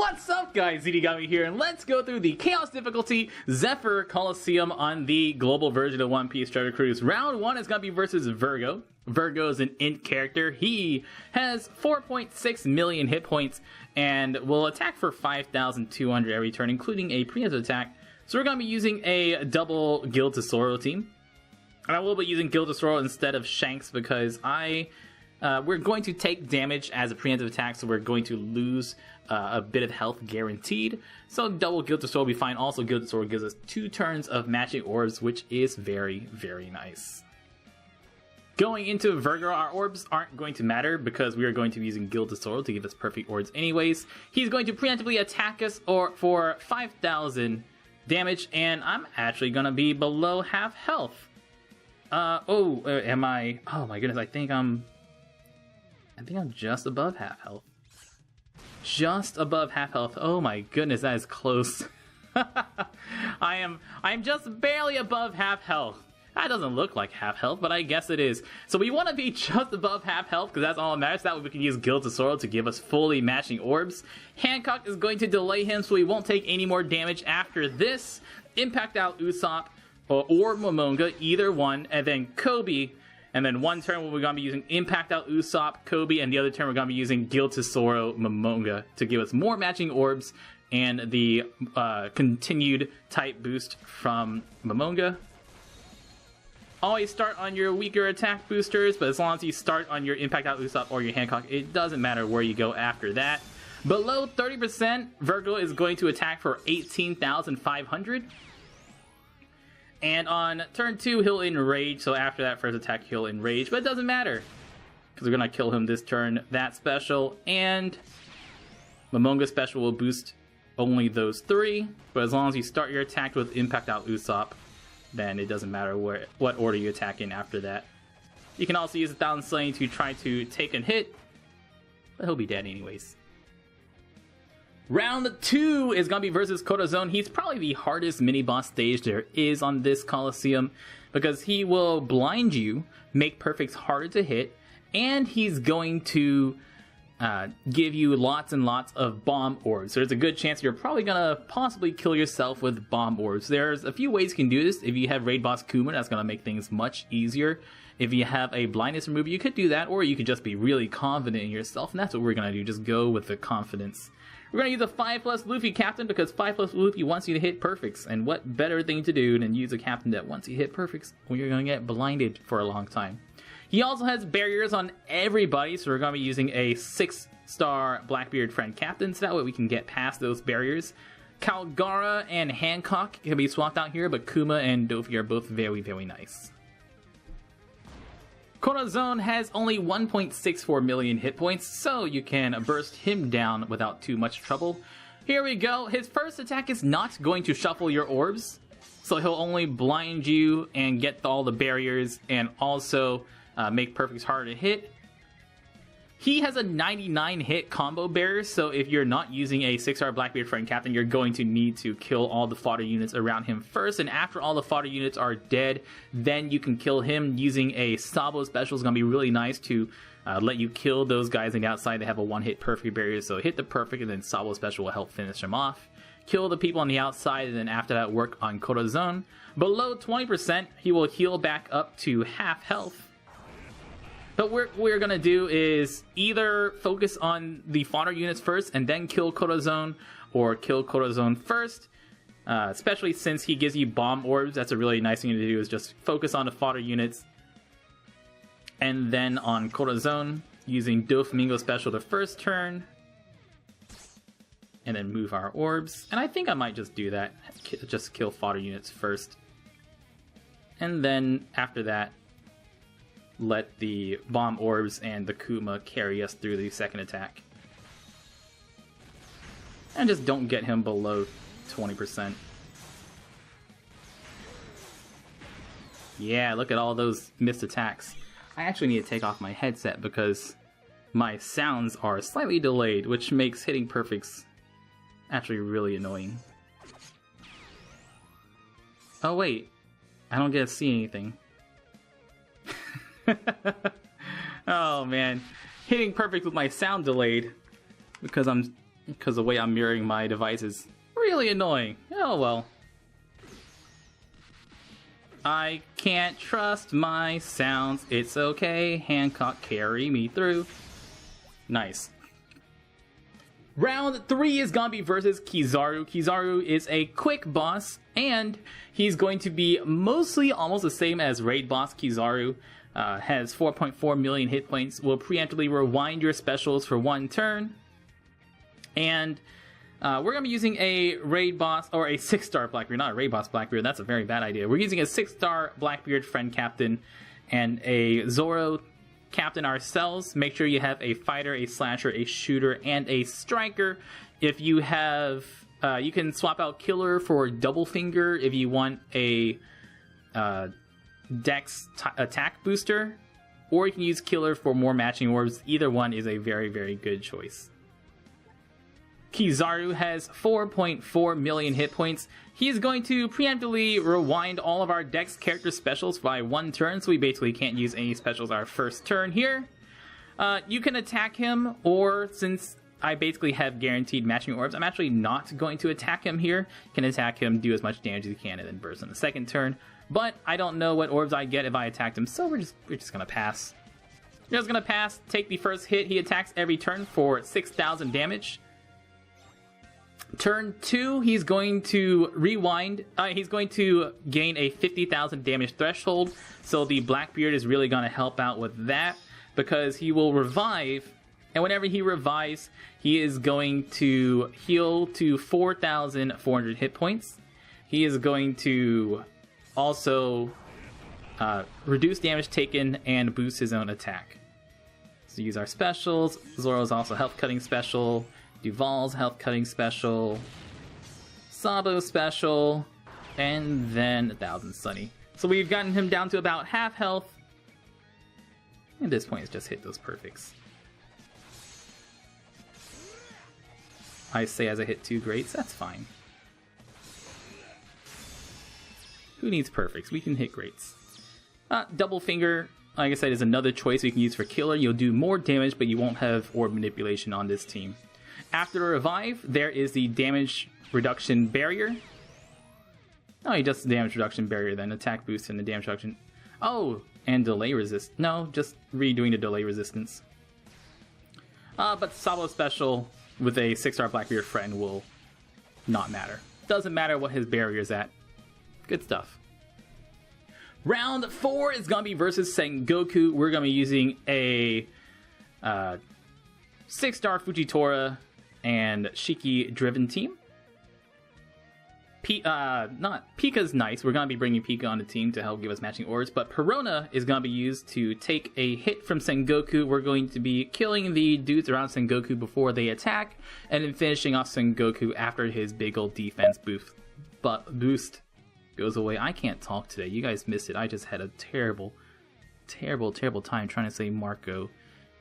What's up, guys? Zeenigami here, and let's go through the Chaos Difficulty Zephyr Coliseum on the global version of One Piece Treasure Cruise. Round 1 is going to be versus Vergo. Vergo is an int character. He has 4.6 million hit points and will attack for 5,200 every turn, including a preemptive attack. So we're going to be using a double Guild Tesoro team. And I will be using Guild Tesoro instead of Shanks because we're going to take damage as a preemptive attack, so we're going to lose a bit of health guaranteed. So double Guild Tesoro will be fine. Also, Guild Tesoro gives us 2 turns of matching orbs, which is very, very nice. Going into Vergo, our orbs aren't going to matter because we are going to be using Guild Tesoro to give us perfect orbs anyways. He's going to preemptively attack us for 5,000 damage, and I'm actually going to be below half health. Am I? Oh my goodness, I think I'm just above half health. Just above half health. Oh my goodness, that is close. I am just barely above half health. That doesn't look like half health, but I guess it is. So we want to be just above half health because that's all that matters. That way we can use Guild Tesoro to give us fully matching orbs. Hancock is going to delay him so he won't take any more damage after this. Impact out Usopp or Momonga, either one, and then Kobe. And then one turn we're going to be using Impact out Usopp, Kobe, and the other turn we're going to be using Guild Tesoro, Momonga to give us more matching orbs and the continued type boost from Momonga. Always start on your weaker attack boosters, but as long as you start on your Impact out Usopp or your Hancock, it doesn't matter where you go after that. Below 30%, Vergo is going to attack for 18,500. And on turn 2, he'll enrage, so after that first attack, he'll enrage, but it doesn't matter, because we're going to kill him this turn. That special, and Momonga special will boost only those 3, but as long as you start your attack with Impact out Usopp, then it doesn't matter what order you attack in after that. You can also use 1,000 Slaying to try to take a hit, but he'll be dead anyways. Round 2 is going to be versus Corazon. He's probably the hardest mini-boss stage there is on this Coliseum because he will blind you, make perfects harder to hit, and he's going to give you lots and lots of bomb orbs. So there's a good chance you're probably going to possibly kill yourself with bomb orbs. There's a few ways you can do this. If you have Raid Boss Kuma, that's going to make things much easier. If you have a blindness remover, you could do that, or you could just be really confident in yourself, and that's what we're going to do. Just go with the confidence. We're going to use a 5+ Luffy captain because 5+ Luffy wants you to hit perfects. And what better thing to do than use a captain that wants you to hit perfects when you're going to get blinded for a long time. He also has barriers on everybody, so we're going to be using a 6-star Blackbeard friend captain, so that way we can get past those barriers. Calgara and Hancock can be swapped out here, but Kuma and Dofi are both very, very nice. Corazon has only 1.64 million hit points, so you can burst him down without too much trouble. Here we go. His first attack is not going to shuffle your orbs, so he'll only blind you and get all the barriers and also make perfects harder to hit. He has a 99 hit combo barrier, so if you're not using a 6-star Blackbeard friend captain, you're going to need to kill all the fodder units around him first, and after all the fodder units are dead, then you can kill him using a Sabo special. Is going to be really nice to let you kill those guys on the outside that have a 1-hit perfect barrier, so hit the perfect, and then Sabo special will help finish him off. Kill the people on the outside, and then after that, work on Corazon. Below 20%, he will heal back up to half health. But what we're going to do is either focus on the fodder units first and then kill Corazon, or kill Corazon first, especially since he gives you bomb orbs. That's a really nice thing to do, is just focus on the fodder units and then on Corazon, using Doflamingo special the first turn, and then move our orbs. And I think I might just do that, just kill fodder units first, and then after that, let the bomb orbs and the Kuma carry us through the second attack. And just don't get him below 20%. Yeah, look at all those missed attacks. I actually need to take off my headset because my sounds are slightly delayed, which makes hitting perfects actually really annoying. Oh wait, I don't get to see anything. Oh man, hitting perfect with my sound delayed because I'm because the way I'm mirroring my device is really annoying. Oh well. I can't trust my sounds. It's okay. Hancock, carry me through. Nice. Round 3 is gonna be versus Kizaru. Kizaru is a quick boss, and he's going to be mostly almost the same as raid boss Kizaru. Has 4.4 million hit points. Will preemptively rewind your specials for 1 turn. And we're going to be using a raid boss, or a 6-star Blackbeard, not a raid boss Blackbeard, that's a very bad idea. We're using a 6-star Blackbeard friend captain and a Zoro captain ourselves. Make sure you have a fighter, a slasher, a shooter, and a striker. If you have, you can swap out killer for double finger if you want a dex attack booster, or you can use killer for more matching orbs. Either one is a very, very good choice. Kizaru has 4.4 million hit points. He is going to preemptively rewind all of our dex character specials by 1 turn, so we basically can't use any specials our first turn here. You can attack him, or since I basically have guaranteed matching orbs, I'm actually not going to attack him here. You can attack him, do as much damage as you can, and then burst on the second turn. But I don't know what orbs I get if I attacked him, so we're just gonna pass. We're just gonna pass, take the first hit. He attacks every turn for 6,000 damage. Turn 2, he's going to rewind. He's going to gain a 50,000 damage threshold, so the Blackbeard is really going to help out with that, because he will revive, and whenever he revives, he is going to heal to 4,400 hit points. He is going to also reduce damage taken and boost his own attack. So use our specials. Zoro's also health cutting special. Duval's health cutting special, Sabo's special, and then 1,000 Sunny. So we've gotten him down to about half health. At this point, it's just hit those perfects. I say as I hit 2 greats, that's fine. Who needs perfects? We can hit greats. Double finger, like I said, is another choice we can use for killer. You'll do more damage, but you won't have orb manipulation on this team. After a revive, there is the damage reduction barrier. Oh, he does the damage reduction barrier then. Attack boost and the damage reduction. Oh, and delay resist. No, just redoing the delay resistance. But Sabo special with a 6-star Blackbeard friend will not matter. Doesn't matter what his barrier is at. Good stuff. Round 4 is going to be versus Sengoku. We're going to be using a 6-star Fujitora and Shiki driven team. Pika's nice. We're going to be bringing Pika on the team to help give us matching orbs, but Perona is going to be used to take a hit from Sengoku. We're going to be killing the dudes around Sengoku before they attack, and then finishing off Sengoku after his big old defense boost goes away. I can't talk today. You guys missed it. I just had a terrible time trying to say Marco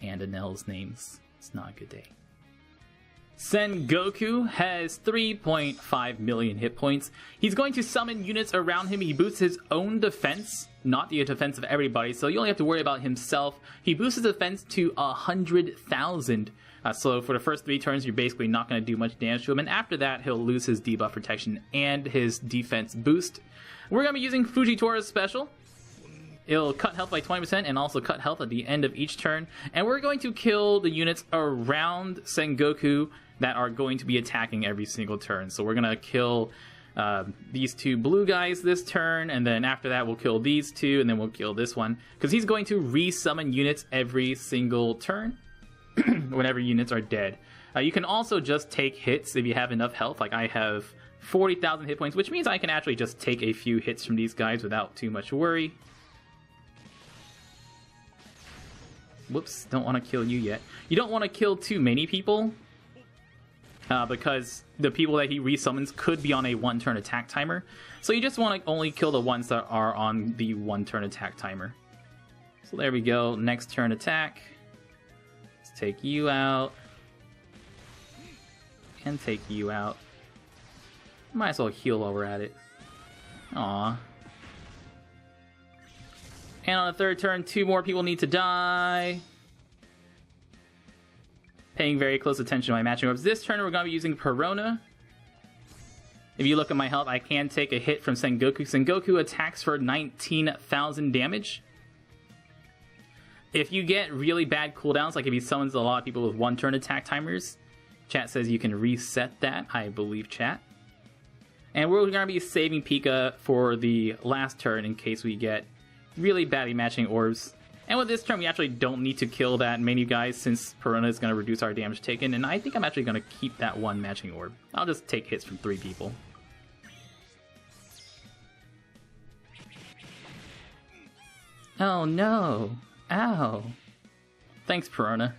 and Anel's names. It's not a good day. Sengoku has 3.5 million hit points. He's going to summon units around him. He boosts his own defense, not the defense of everybody, so you only have to worry about himself. He boosts his defense to 100,000. So for the first 3 turns, you're basically not going to do much damage to him, and after that, he'll lose his debuff protection and his defense boost. We're going to be using Fujitora's special. It'll cut health by 20% and also cut health at the end of each turn. And we're going to kill the units around Sengoku that are going to be attacking every single turn. So we're going to kill these 2 blue guys this turn, and then after that we'll kill these 2, and then we'll kill this one. Because he's going to re-summon units every single turn whenever units are dead. You can also just take hits if you have enough health. Like I have 40,000 hit points, which means I can actually just take a few hits from these guys without too much worry. Whoops, don't want to kill you yet. You don't want to kill too many people, because the people that he resummons could be on a 1-turn attack timer. So you just want to only kill the ones that are on the 1-turn attack timer. So there we go, next turn attack. Let's take you out. And take you out. Might as well heal while we're at it. Aww. And on the 3rd turn, 2 more people need to die. paying very close attention to my matching orbs. This turn we're going to be using Perona. If you look at my health, I can take a hit from Sengoku. Sengoku attacks for 19,000 damage. If you get really bad cooldowns, like if he summons a lot of people with one-turn attack timers, chat says you can reset that, I believe, chat. And we're going to be saving Pika for the last turn in case we get really badly matching orbs. And with this turn, we actually don't need to kill that menu guys since Perona is going to reduce our damage taken. And I think I'm actually going to keep that one matching orb. I'll just take hits from 3 people. Oh no. Ow. Thanks, Perona.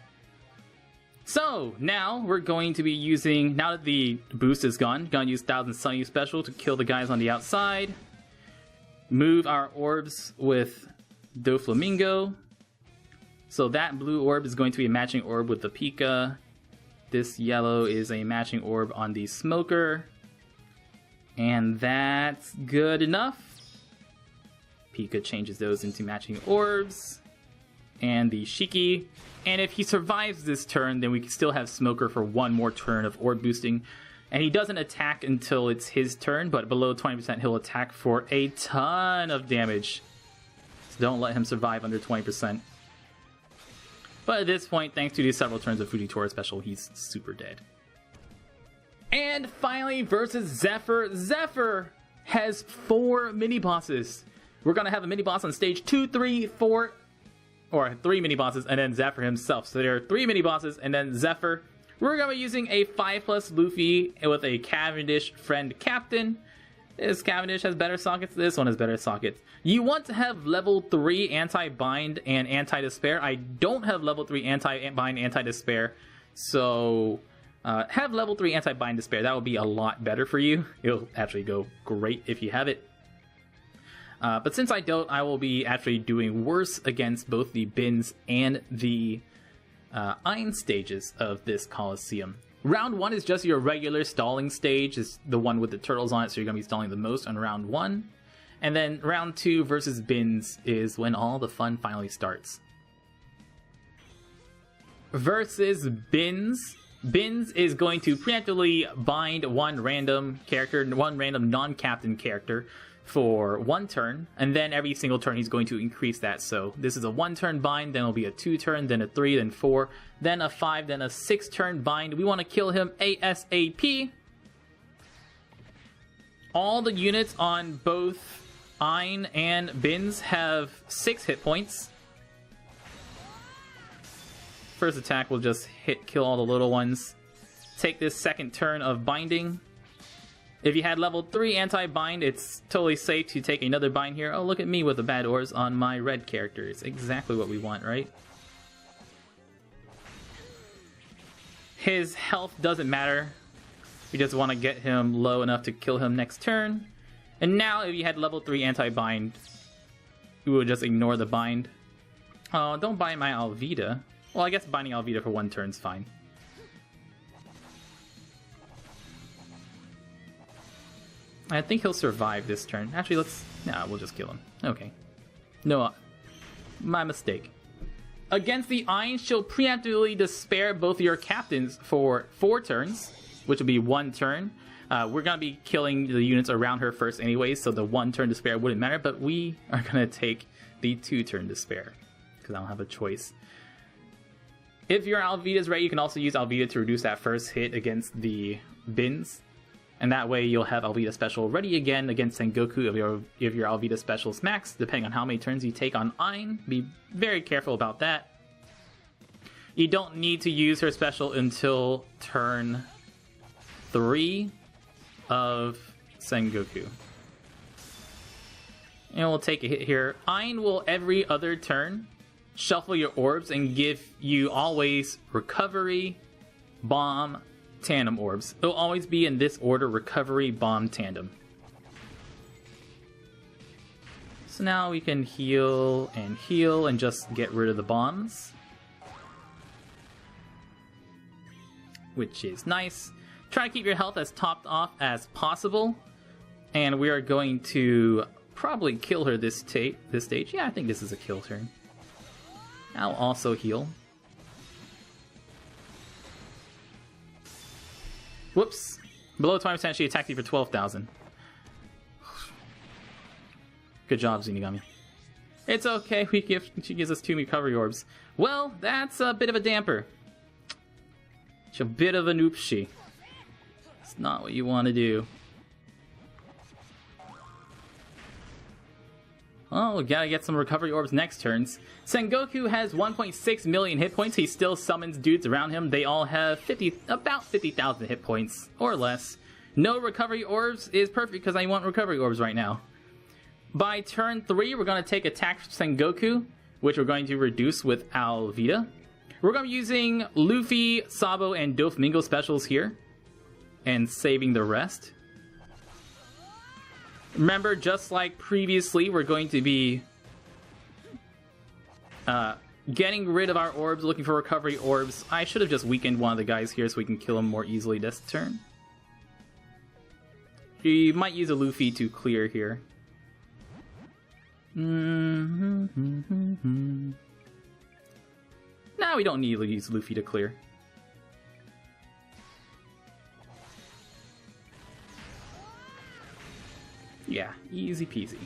So, now we're going to be using, now that the boost is gone, gonna use Thousand Sunny Special to kill the guys on the outside. Move our orbs with Doflamingo. So that blue orb is going to be a matching orb with the Pika. This yellow is a matching orb on the Smoker. And that's good enough. Pika changes those into matching orbs. And the Shiki. And if he survives this turn, then we can still have Smoker for one more turn of orb boosting. And he doesn't attack until it's his turn, but below 20% he'll attack for a ton of damage. So don't let him survive under 20%. But at this point, thanks to these several turns of Fujitora special, he's super dead. And finally, versus Zephyr. Zephyr has 4 mini-bosses. We're going to have a mini-boss on stage 2, 3, 4, or 3 mini-bosses, and then Zephyr himself. So there are 3 mini-bosses, and then Zephyr. We're going to be using a 5+ Luffy with a Cavendish friend captain. This Cavendish has better sockets. This one has better sockets. You want to have level 3 anti-bind and anti-despair. I don't have level 3 anti-bind, anti-despair. So have level 3 anti-bind despair. That will be a lot better for you. It'll actually go great if you have it. But since I don't, I will be actually doing worse against both the bins and the Ein stages of this Coliseum. Round 1 is just your regular stalling stage. It's the one with the turtles on it, so you're going to be stalling the most on round 1. And then round 2 versus bins is when all the fun finally starts. Versus bins. Bins is going to preemptively bind one random character, one random non-captain character for 1 turn, and then every single turn he's going to increase that. So this is a 1-turn bind, then it'll be a 2-turn, then a 3, then 4, then a 5, then a 6-turn bind. We want to kill him ASAP. All the units on both Ein and Bins have 6 hit points. First attack will just kill all the little ones. Take this 2nd turn of binding. If you had level 3 anti-bind, it's totally safe to take another bind here. Oh, look at me with the bad ores on my red characters. Exactly what we want, right? His health doesn't matter. We just want to get him low enough to kill him next turn. And now, if you had level 3 anti-bind, you would just ignore the bind. Oh, don't bind my Alvida. Well, I guess binding Alvida for 1 turn is fine. I think he'll survive this turn. Actually, we'll just kill him. Okay. No, my mistake. Against the Ein, she'll preemptively despair both your captains for 4 turns, which will be 1 turn. We're going to be killing the units around her first anyways, so the 1-turn despair wouldn't matter, but we are going to take the 2-turn despair, because I don't have a choice. If your Alvida's ready, you can also use Alvida to reduce that first hit against the bins. And that way you'll have Alvida Special ready again against Sengoku if your Alvida Special's max, depending on how many turns you take on Ein. Be very careful about that. You don't need to use her special until turn 3 of Sengoku. And we'll take a hit here. Ein will every other turn shuffle your orbs and give you always recovery, bomb, tandem orbs. It'll always be in this order: recovery, bomb, tandem. So now we can heal and just get rid of the bombs, which is nice. Try to keep your health as topped off as possible, and we are going to probably kill her this stage. Yeah, I think this is a kill turn. I'll also heal. Whoops. Below 20%, she attacks you for 12,000. Good job, Zeenigami. It's okay, she gives us 2 recovery orbs. Well, that's a bit of a damper. It's a bit of an oopsie. It's not what you want to do. Oh, we gotta get some recovery orbs next turns. Sengoku has 1.6 million hit points. He still summons dudes around him. They all have about 50,000 hit points, or less. No recovery orbs is perfect because I want recovery orbs right now. By turn 3, we're going to take attack from Sengoku, which we're going to reduce with Alvida. We're going to be using Luffy, Sabo, and Doflamingo specials here, and saving the rest. Remember, just like previously, we're going to be getting rid of our orbs, looking for recovery orbs. I should have just weakened one of the guys here so we can kill him more easily this turn. You might use a Luffy to clear here. Now we don't need to use Luffy to clear. Yeah, easy peasy.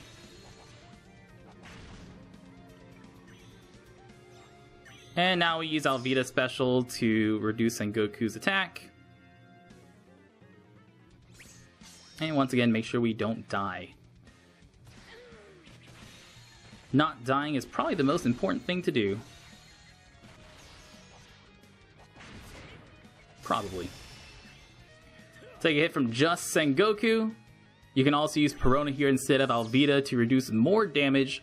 And now we use Alvida special to reduce Sengoku's attack. And once again, make sure we don't die. Not dying is probably the most important thing to do. Probably. Take a hit from just Sengoku. You can also use Perona here instead of Alvida to reduce more damage.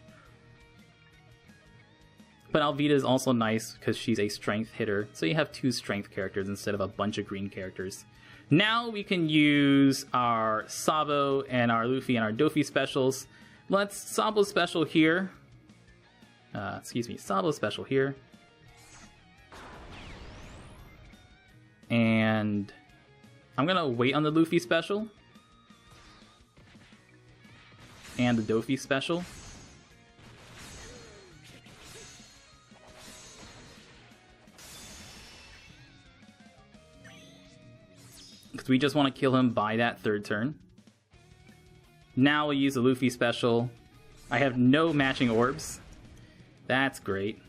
But Alvida is also nice because she's a strength hitter. So you have 2 strength characters instead of a bunch of green characters. Now we can use our Sabo and our Luffy and our Dofi specials. Let's Sabo special here. Sabo special here. And I'm going to wait on the Luffy special. And the Dofi special. Because we just want to kill him by that 3rd turn. Now we'll use the Luffy special. I have no matching orbs. That's great.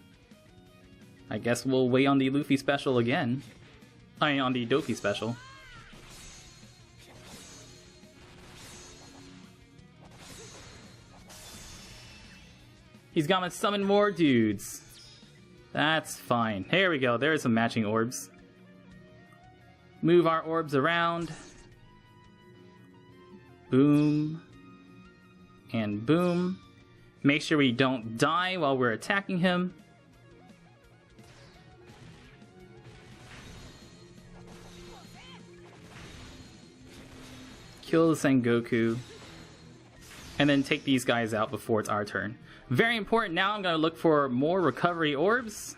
I guess we'll wait on the Luffy special again. I mean, on the Dofi special. He's gonna summon more dudes. That's fine. Here we go. There's some matching orbs. Move our orbs around. Boom. And boom. Make sure we don't die while we're attacking him. Kill the Sengoku. And then take these guys out before it's our turn. Very important. Now I'm going to look for more recovery orbs.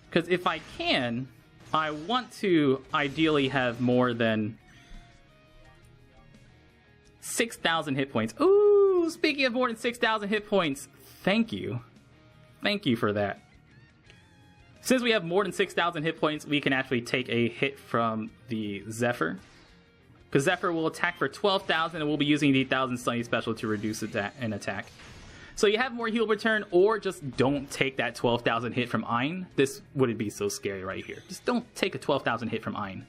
Because if I can, I want to ideally have more than 6,000 hit points. Ooh, speaking of more than 6,000 hit points, thank you. Thank you for that. Since we have more than 6,000 hit points, we can actually take a hit from the Zephyr. Because Zephyr will attack for 12,000 and we'll be using the 1,000 Sunny special to reduce an attack. So you have more heal return, or just don't take that 12,000 hit from Ein. This wouldn't be so scary right here. Just don't take a 12,000 hit from Ein.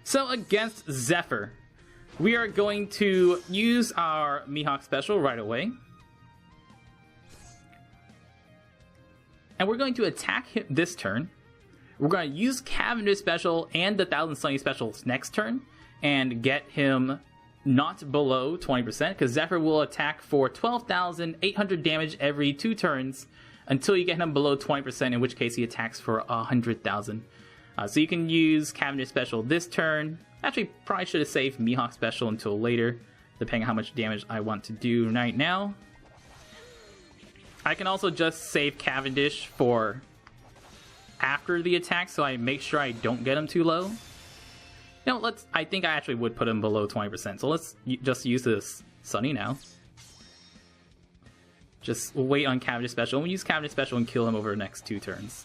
So against Zephyr, we are going to use our Mihawk special right away. And we're going to attack him this turn. We're going to use Cavendish special and the 1,000 Sunny specials next turn and get him not below 20%, because Zephyr will attack for 12,800 damage every 2 turns until you get him below 20%, in which case he attacks for 100,000. So you can use Cavendish special this turn. Actually, probably should have saved Mihawk special until later, depending on how much damage I want to do right now. I can also just save Cavendish for after the attack, so I make sure I don't get him too low. No, I think I actually would put him below 20%, so let's just use this Sunny now. Just wait on Cavendish special, and we'll use Cavendish special and kill him over the next 2 turns.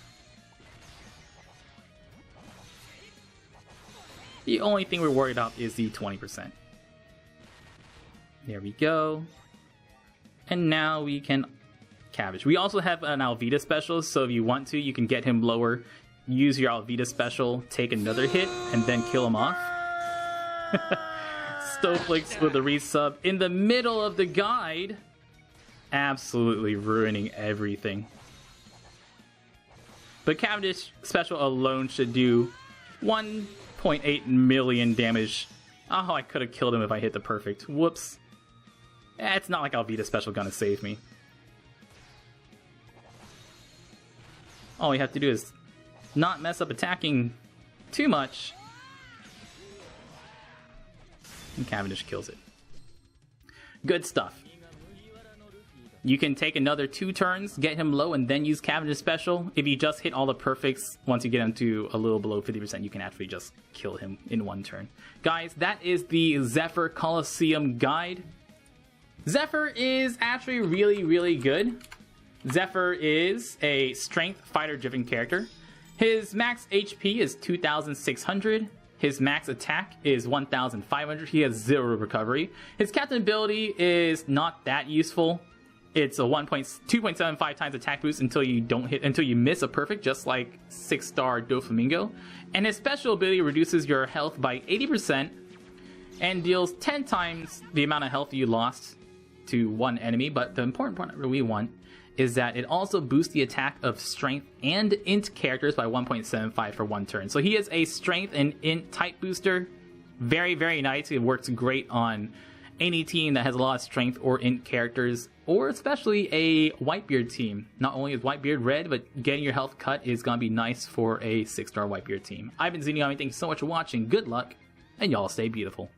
The only thing we're worried about is the 20%. There we go. And now we can Cabbage. We also have an Alvida special, so if you want to, you can get him lower, use your Alvida special, take another hit, and then kill him off. Stowflix with a resub in the middle of the guide. Absolutely ruining everything. But Cavendish special alone should do 1.8 million damage. Oh, I could have killed him if I hit the perfect. Whoops. It's not like Alvida special gonna save me. All we have to do is not mess up attacking too much. And Cavendish kills it. Good stuff. You can take another 2 turns, get him low, and then use Cavendish special. If you just hit all the perfects, once you get him to a little below 50%, you can actually just kill him in 1 turn. Guys, that is the Zephyr Coliseum guide. Zephyr is actually really good. Zephyr is a strength fighter driven character. His max HP is 2,600. His max attack is 1,500. He has 0 recovery. His captain ability is not that useful. It's a 2.75 times attack boost until you miss a perfect, just like 6-star Doflamingo. And his special ability reduces your health by 80% and deals 10 times the amount of health you lost to one enemy. But the important part that we want is that it also boosts the attack of strength and int characters by 1.75 for 1 turn. So he is a strength and int type booster. Very nice. It works great on any team that has a lot of strength or int characters, or especially a Whitebeard team. Not only is Whitebeard red, but getting your health cut is going to be nice for a 6-star Whitebeard team. I've been Zeenigami. Thank you so much for watching. Good luck, and y'all stay beautiful.